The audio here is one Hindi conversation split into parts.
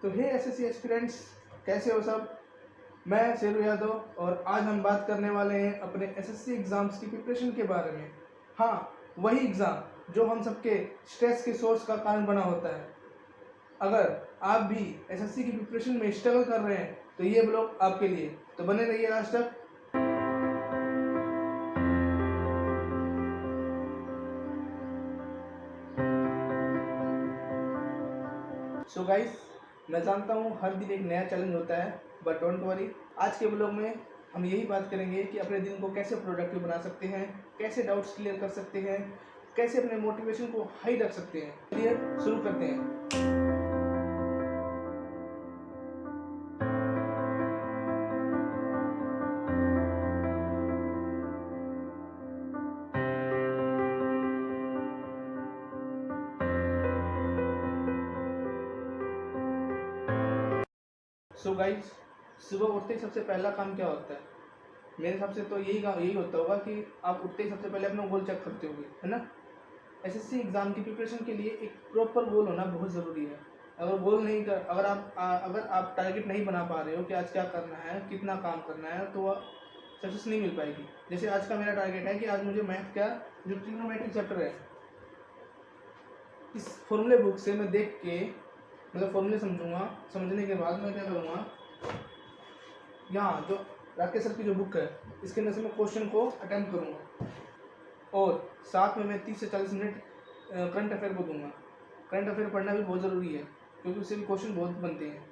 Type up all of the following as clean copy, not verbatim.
तो हे एसएससी एस्पिरेंट्स, कैसे हो सब। मैं शेरू यादव और आज हम बात करने वाले हैं अपने एसएससी एग्ज़ाम्स की प्रिपरेशन के बारे में। हाँ, वही एग्ज़ाम जो हम सबके स्ट्रेस के सोर्स का कारण बना होता है। अगर आप भी एसएससी की प्रिपरेशन में स्ट्रगल कर रहे हैं तो ये ब्लॉग आपके लिए, तो बने रहिए लास्ट तक। सो गाइस, मैं जानता हूँ हर दिन एक नया चैलेंज होता है, बट डोंट वरी। आज के ब्लॉग में हम यही बात करेंगे कि अपने दिन को कैसे प्रोडक्टिव बना सकते हैं, कैसे डाउट्स क्लियर कर सकते हैं, कैसे अपने मोटिवेशन को हाई रख सकते हैं। चलिए शुरू करते हैं। सो गाइस, सुबह उठते ही सबसे पहला काम क्या होता है? मेरे हिसाब से तो यही होता होगा कि आप उठते ही सबसे पहले अपना गोल चेक करते होगे, है ना। एसएससी एग्ज़ाम की प्रिपरेशन के लिए एक प्रॉपर गोल होना बहुत ज़रूरी है। अगर गोल नहीं कर अगर आप टारगेट नहीं बना पा रहे हो कि आज क्या करना है, कितना काम करना है, तो सक्सेस नहीं मिल पाएगी। जैसे आज का मेरा टारगेट है कि आज मुझे मैथ का जो ट्रिग्नोमेट्री चैप्टर है, इस फॉर्मूले बुक से मैं देख के मतलब फॉर्मूले समझूंगा। समझने के बाद मैं क्या करूँगा, यहाँ जो राकेश सर की जो बुक है इसके अंदर से मैं क्वेश्चन को अटेम्प्ट करूँगा और साथ में मैं 30 से 40 मिनट करंट अफेयर को दूंगा। करंट अफेयर पढ़ना भी बहुत ज़रूरी है क्योंकि उससे भी क्वेश्चन बहुत बनते हैं।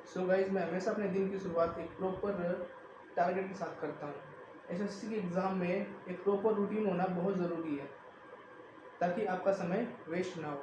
सो गाइज, मैं हमेशा अपने दिन की शुरुआत एक प्रॉपर टारगेट के साथ करता हूँ। एसएससी के एग्ज़ाम में एक प्रॉपर रूटीन होना बहुत ज़रूरी है ताकि आपका समय वेस्ट ना हो।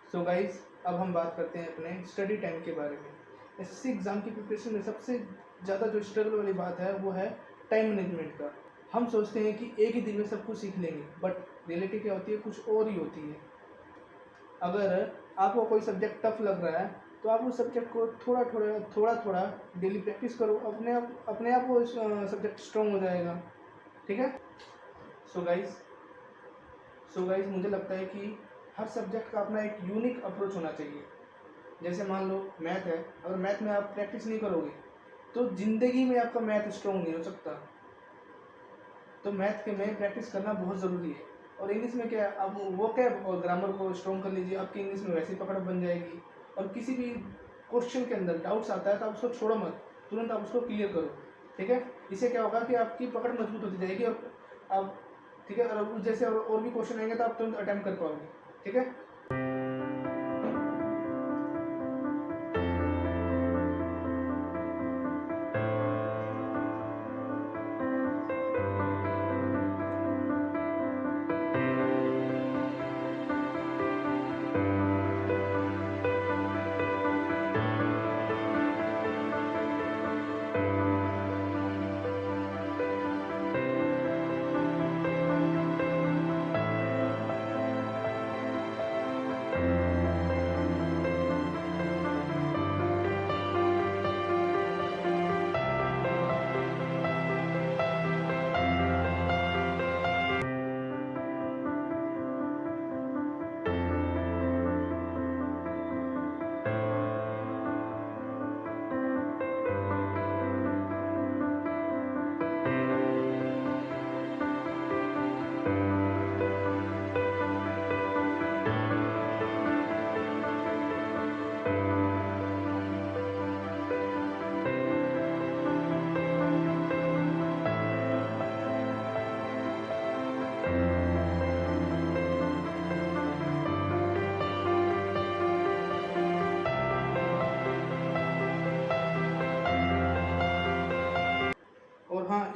सो गाइज, अब हम बात करते हैं अपने स्टडी टाइम के बारे में। एसएससी एग्ज़ाम की प्रिपरेशन में सबसे ज़्यादा जो स्ट्रगल वाली बात है वो है टाइम मैनेजमेंट का। हम सोचते हैं कि एक ही दिन में सब कुछ सीख लेंगे, बट रियलिटी क्या होती है, कुछ और ही होती है। अगर आपको कोई सब्जेक्ट टफ लग रहा है तो आप उस सब्जेक्ट को थोड़ा थोड़ा डेली प्रैक्टिस करो, अपने आप वो सब्जेक्ट स्ट्रॉन्ग हो जाएगा। ठीक है। सो गाइस, मुझे लगता है कि हर सब्जेक्ट का अपना एक यूनिक अप्रोच होना चाहिए। जैसे मान लो मैथ है, अगर मैथ में आप प्रैक्टिस नहीं करोगे तो ज़िंदगी में आपका मैथ स्ट्रॉन्ग नहीं हो सकता। तो मैथ के में प्रैक्टिस करना बहुत ज़रूरी है। और इंग्लिश में क्या है, आप वो क्या और ग्रामर को स्ट्रॉन्ग कर लीजिए, आपकी इंग्लिश में वैसी पकड़ बन जाएगी। और किसी भी क्वेश्चन के अंदर डाउट्स आता है तो आप उसको छोड़ो मत, तुरंत आप उसको क्लियर करो। ठीक है। इससे क्या होगा कि आपकी पकड़ मजबूत होती जाएगी और आप, ठीक है, और उस जैसे और भी क्वेश्चन आएंगे तो आप तुरंत अटेम्प्ट कर पाओगे। ठीक है।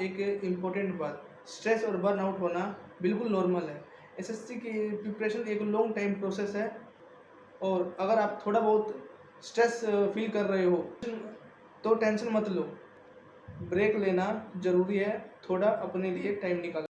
एक इम्पोर्टेंट बात, स्ट्रेस और बर्नआउट होना बिल्कुल नॉर्मल है। एसएससी की प्रिपरेशन एक लॉन्ग टाइम प्रोसेस है, और अगर आप थोड़ा बहुत स्ट्रेस फील कर रहे हो तो टेंशन मत लो, ब्रेक लेना ज़रूरी है, थोड़ा अपने लिए टाइम निकाल।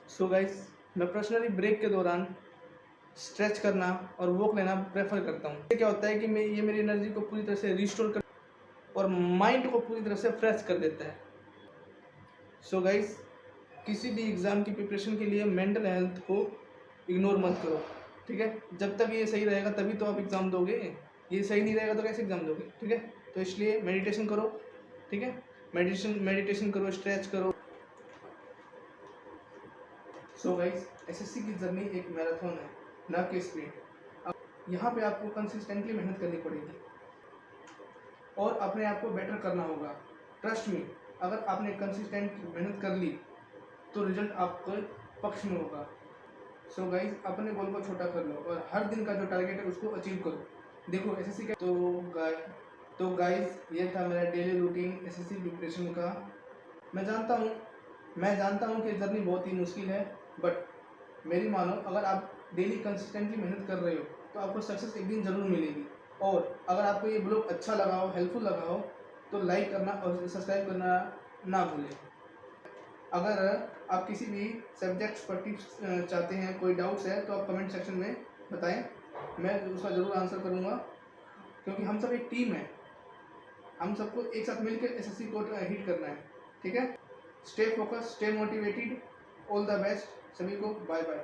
सो गाइस, मैं पर्सनली ब्रेक के दौरान स्ट्रेच करना और वॉक लेना प्रेफर करता हूँ। इससे क्या होता है कि ये मेरी एनर्जी को पूरी तरह से रिस्टोर कर और माइंड को पूरी तरह से फ्रेश कर देता है। सो गाइस, किसी भी एग्ज़ाम की प्रिपरेशन के लिए मेंटल हेल्थ को इग्नोर मत करो, ठीक है। जब तक ये सही रहेगा तभी तो आप एग्ज़ाम दोगे, ये सही नहीं रहेगा तो कैसे एग्ज़ाम दोगे, ठीक है। तो इसलिए मेडिटेशन करो, ठीक है, मेडिटेशन करो, स्ट्रेच करो। सो गाइस, एसएससी की जर्नी एक मैराथन है, ना कि स्प्रिंट। अब यहाँ पे आपको कंसिस्टेंटली मेहनत करनी पड़ेगी और अपने आप को बेटर करना होगा। ट्रस्ट मी, अगर आपने कंसिस्टेंट मेहनत कर ली तो रिजल्ट आपके पक्ष में होगा। सो गाइस, अपने गोल को छोटा कर लो और हर दिन का जो टारगेट है उसको अचीव करो। देखो एसएससी का तो गाइस, ये था मेरा डेली रूटीन एसएससी प्रिपरेशन का। मैं जानता हूँ कि जर्नी बहुत ही मुश्किल है, बट मेरी मानो, अगर आप डेली कंसिस्टेंटली मेहनत कर रहे हो तो आपको सक्सेस एक दिन ज़रूर मिलेगी। और अगर आपको ये ब्लॉग अच्छा लगा हो, हेल्पफुल लगा हो, तो लाइक करना और सब्सक्राइब करना ना भूलें। अगर आप किसी भी सब्जेक्ट्स पर टिप्स चाहते हैं, कोई डाउट्स है, तो आप कमेंट सेक्शन में बताएं, मैं उसका ज़रूर आंसर करूँगा, क्योंकि हम सब एक टीम है, हम सबको एक साथ मिलकर एसएससी को हिट करना है, ठीक है। Stay focus, stay motivated, all the best सभी को, बाय बाय।